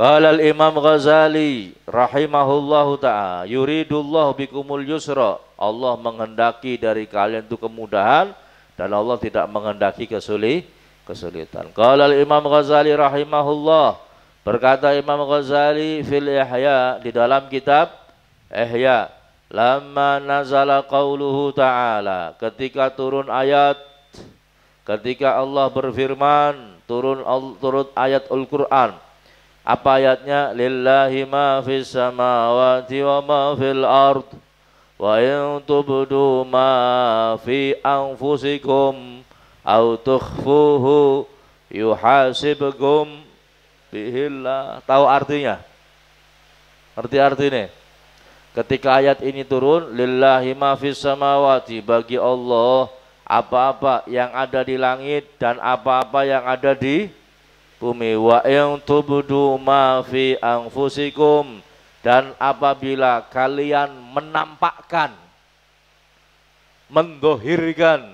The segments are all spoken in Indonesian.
Qala al-Imam Ghazali rahimahullahu ta'ala, yuridullahu bikumul yusra. Allah menghendaki dari kalian itu kemudahan dan Allah tidak menghendaki kesulitan. Qala al-Imam Ghazali rahimahullah, berkata Imam Ghazali fil Ihya, di dalam kitab Ihya, lamma nazala qauluhu ta'ala, ketika turun ayat, ketika Allah berfirman, turun ayat Al-Qur'an. Apa ayatnya? Lillahi ma fis samawati wa ma fil ard wa in tubdu ma fi anfusikum aw tukhfuhu yuhasibkum bihillah. Tahu artinya? Arti artinya? Ketika ayat ini turun, lillahi ma fis samawati, bagi Allah apa-apa yang ada di langit dan apa-apa yang ada di bumi, wa in tubdu ma fi anfusikum, dan apabila kalian menampakkan, mendohirkan,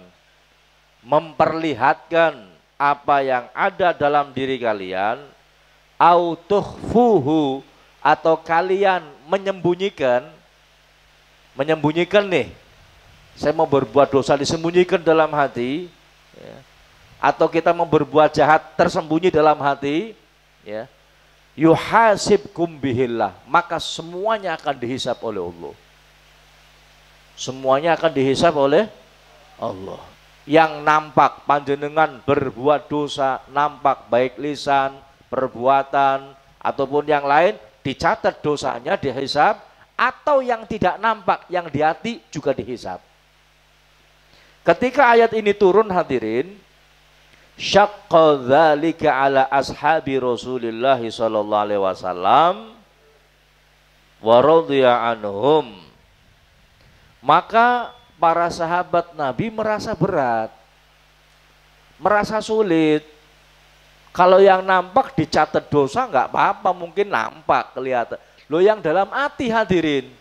memperlihatkan apa yang ada dalam diri kalian, au tukhfuhu, atau kalian menyembunyikan nih, saya mau berbuat dosa disembunyikan dalam hati, ya. Atau kita mau berbuat jahat tersembunyi dalam hati, ya, yuhasibkum bihillah, maka semuanya akan dihisab oleh Allah. Semuanya akan dihisab oleh Allah. Yang nampak panjenengan berbuat dosa, nampak baik lisan, perbuatan ataupun yang lain, dicatat dosanya, dihisab. Atau yang tidak nampak, yang di hati juga dihisab. Ketika ayat ini turun, hadirin, syaqqa dzalika ala ashabi Rasulillah sallallahu alaihi wasallam wa radhiya anhum. Maka para sahabat Nabi merasa berat, merasa sulit. Kalau yang nampak dicatat dosa nggak apa-apa, mungkin nampak kelihatan. Lo yang dalam hati, hadirin,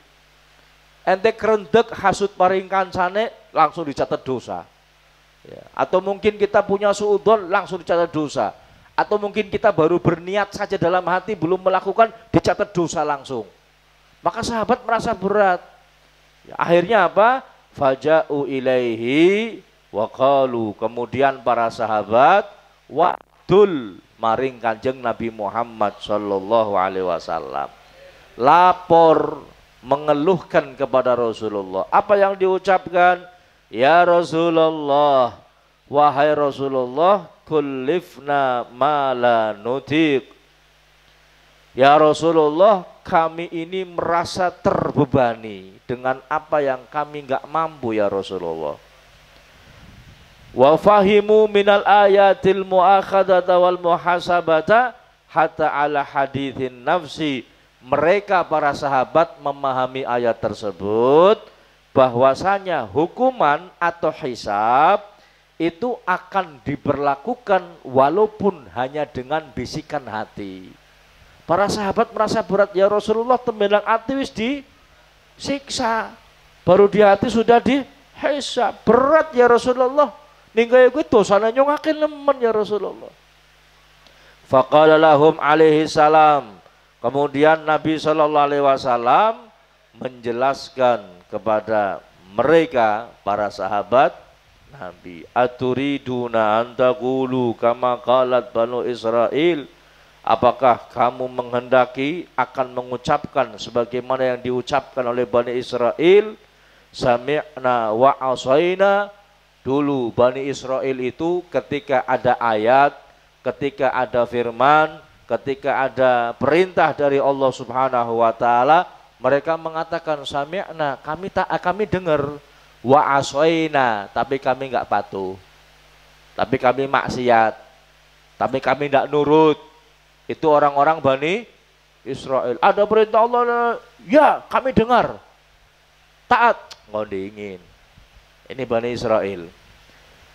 ente kerendek hasud paring kancane langsung dicatat dosa. Ya. Atau mungkin kita punya suudzon langsung dicatat dosa. Atau mungkin kita baru berniat saja dalam hati belum melakukan, dicatat dosa langsung. Maka sahabat merasa berat. Ya, akhirnya apa? Faja'u ilaihi wa qalu, kemudian para sahabat wa'dul maring Kanjeng Nabi Muhammad sallallahu alaihi wasallam, lapor mengeluhkan kepada Rasulullah. Apa yang diucapkan? Ya Rasulullah, wahai Rasulullah, kullifna ma la nutiq. Ya Rasulullah, kami ini merasa terbebani dengan apa yang kami enggak mampu ya Rasulullah. Wa fahimu minal ayatil muakhadata wal muhasabata hatta ala hadithin nafsi. Mereka para sahabat memahami ayat tersebut, bahwasanya hukuman atau hisab itu akan diberlakukan walaupun hanya dengan bisikan hati. Para sahabat merasa berat, ya Rasulullah, tembelang hati wis disiksa, baru di hati sudah dihisab, berat ya Rasulullah. Ninggal kuwi dosane nyongake nemen ya Rasulullah. Faqala lahum alaihi salam, kemudian Nabi sallallahu alaihi wasallam menjelaskan kepada mereka para sahabat Nabi, aturiduna antaqulu kama qalat banu Israil, apakah kamu menghendaki akan mengucapkan sebagaimana yang diucapkan oleh Bani Israel, sami'na wa asaina. Dulu Bani Israel itu ketika ada ayat, ketika ada firman, ketika ada perintah dari Allah Subhanahu wa taala, mereka mengatakan sami'na, kami dengar, wa asaina, tapi kami enggak patuh. Tapi kami maksiat. Tapi kami enggak nurut. Itu orang-orang Bani Israel. Ada perintah Allah, ya kami dengar, taat, ngondingin. Ini Bani Israel.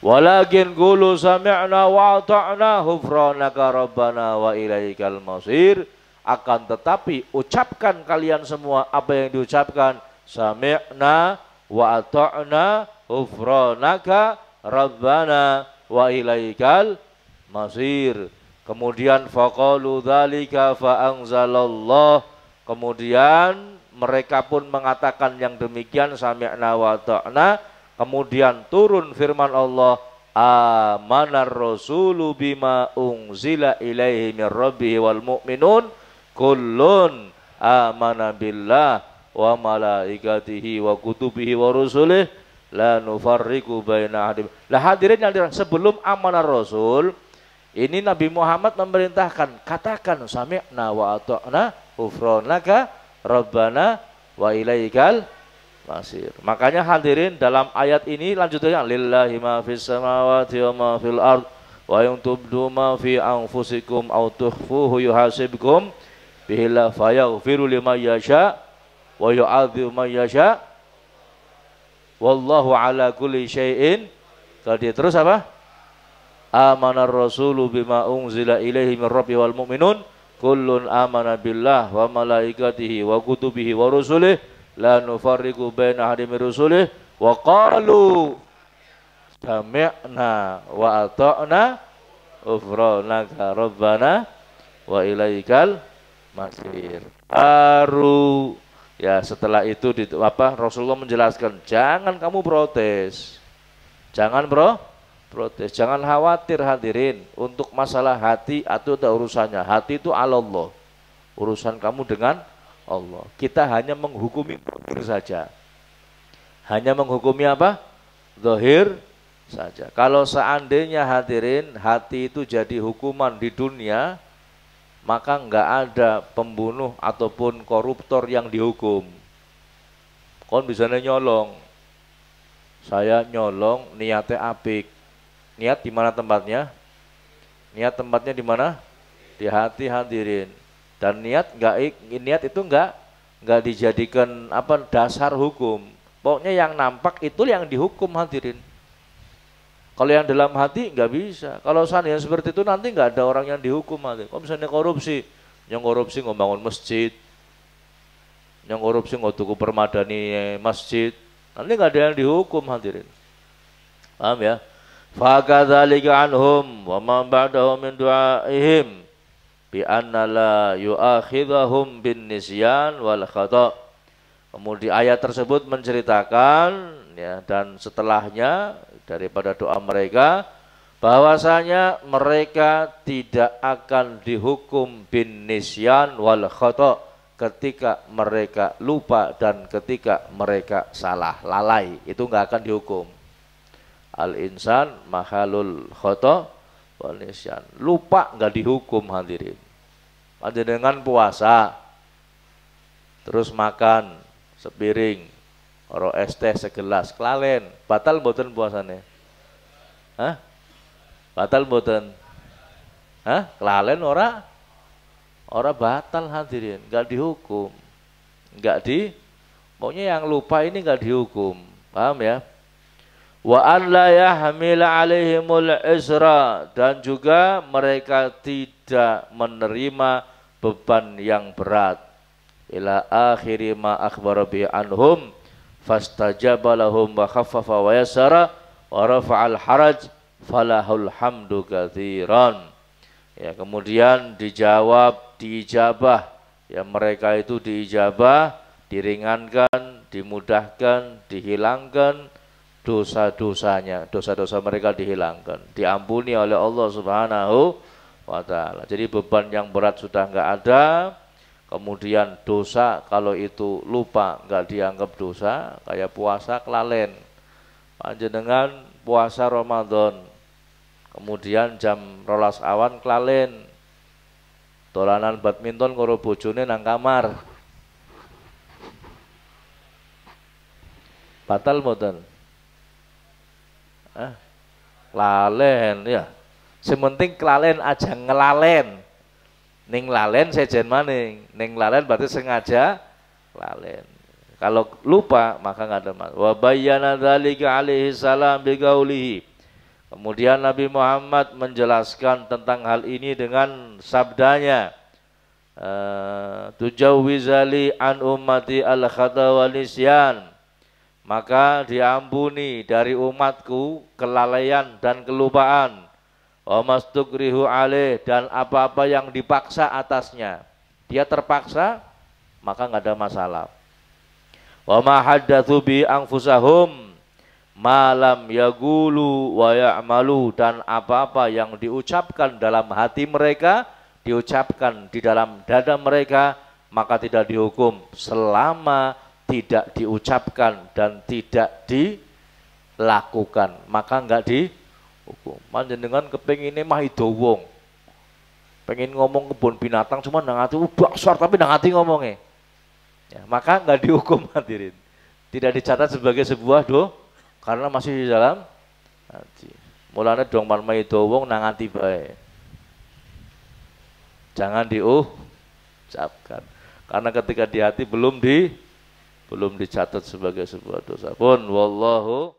Walakin qulu sami'na wa ata'na ghufranaka rabbana wa ilaikal masir. Akan tetapi ucapkan kalian semua apa yang diucapkan, sami'na wa ata'na ghufranaka rabbana wa ilaikal masir. Kemudian faqalu dzalika fa anzalallah. Kemudian mereka pun mengatakan yang demikian, sami'na wa ta'na. Kemudian turun firman Allah, amanar rasulu bima unzila ilaihi mir rabbihi wal mu'minun kullun amana billah wa malaikatihi wa kutubihi wa rusulih la nufarriqu baina ahadin. Lah hadirin yang dirahmati, sebelum amanar rasul ini Nabi Muhammad memerintahkan, katakan sami'na wa ata'na ghufranaka rabbana wa ilaikal masir. Makanya hadirin, dalam ayat ini lanjutannya lillahi ma fis samawati wa ma fil ard wa in tubdu ma fi anfusikum aw tukhfuhu yuhasibkum bihi la fayaghfiru liman yasha wa yu'adzibu man yasha wallahu ala kulli syai'in qadir. Terus apa? Amanar rasulu bima unzila ilaihi min rabbi wal mu'minun kullun amana billah wa malaikatihi wa kutubihi wa rusulih la nufarriqu baina ahadin min rusulih wa qalu sami'na wa ata'na ghufranaka rabbana wa ilaikal masir. Baru ya setelah itu Rasulullah menjelaskan, jangan kamu protes. Jangan protes, jangan khawatir hadirin untuk masalah hati atau urusannya. Hati itu Allah, urusan kamu dengan Allah. Kita hanya menghukumi saja. Hanya menghukumi apa? Zahir saja. Kalau seandainya hadirin hati itu jadi hukuman di dunia, maka enggak ada pembunuh ataupun koruptor yang dihukum. Kon bisa nyolong. Saya nyolong niatnya apik. Niat di mana tempatnya? Niat tempatnya di mana? Di hati hadirin. Dan niat itu enggak dijadikan dasar hukum. Pokoknya yang nampak itu yang dihukum hadirin. Kalau yang dalam hati enggak bisa. Kalau seandainya seperti itu nanti enggak ada orang yang dihukum hadirin. Kalau misalnya korupsi, yang korupsi ngebangun masjid, yang korupsi tuku permadani masjid, nanti enggak ada yang dihukum hadirin. Paham ya? Fakadzalika anhum wa ma ba'dahum min du'aihim bi anna la yu'akhidhahum bin nisyan wal khata'. Kemudian ayat tersebut menceritakan ya, dan setelahnya daripada doa mereka bahwasanya mereka tidak akan dihukum bin nisyan wal khata' ketika mereka lupa dan ketika mereka salah lalai, itu enggak akan dihukum. Al-insan mahalul khata wal nisyan. Lupa enggak dihukum hadirin. Ada dengan puasa terus makan sepiring oro es teh segelas kelalen, batal mboten puasane? Hah? Batal mboten? Hah? Kelalen ora batal hadirin, enggak dihukum. Pokoknya yang lupa ini enggak dihukum. Paham ya? Wa an la yahmila alaihimul isra, dan juga mereka tidak menerima beban yang berat. Ila akhiri ma akhbara bi anhum fastajaba lahum wa khaffafa wa yassara wa rafa'al haraj falahul hamdu katsiran. Ya, kemudian diijabah ya, mereka itu diijabah, diringankan, dimudahkan, dihilangkan dosa-dosanya, dosa-dosa mereka dihilangkan, diampuni oleh Allah Subhanahu wa ta'ala. Jadi beban yang berat sudah enggak ada. Kemudian dosa kalau itu lupa enggak dianggap dosa, kayak puasa kelalen. Panjenengan puasa Ramadan, kemudian jam 12 awan kelalen, dolanan badminton karo bojone nang kamar, batal mboten? Lalen ya. Sementing kelalen aja, ngelalen. Ning lalen sejen maning. Ning lalen berarti sengaja lalen. Kalau lupa maka enggak ada masalah. Wa bayyana dzalika alaihi salam biqaulihi. Kemudian Nabi Muhammad menjelaskan tentang hal ini dengan sabdanya, tujawwizali an ummati al khata wal nisyan. Maka diampuni dari umatku kelalaian dan kelupaan. Wa mastukrihu alaih, dan apa-apa yang dipaksa atasnya. Dia terpaksa, maka nggak ada masalah. Wa ma haddatsu bi anfusahum malam yagulu wa ya'malu, dan apa-apa yang diucapkan dalam hati mereka, diucapkan di dalam dada mereka, maka tidak dihukum selama tidak diucapkan dan tidak dilakukan, maka enggak dihukum. Panjenengan kepengin ini mah ido wong, pengen ngomong kebun binatang cuma nang ati besar tapi nang ati ngomongnya, ya, maka enggak dihukum hadirin, tidak dicatat sebagai sebuah karena masih di dalam hati. Mulane dong marma ido wong nang ati bae, jangan diucapkan, karena ketika di hati belum dicatat sebagai sebuah dosa pun. Wallahu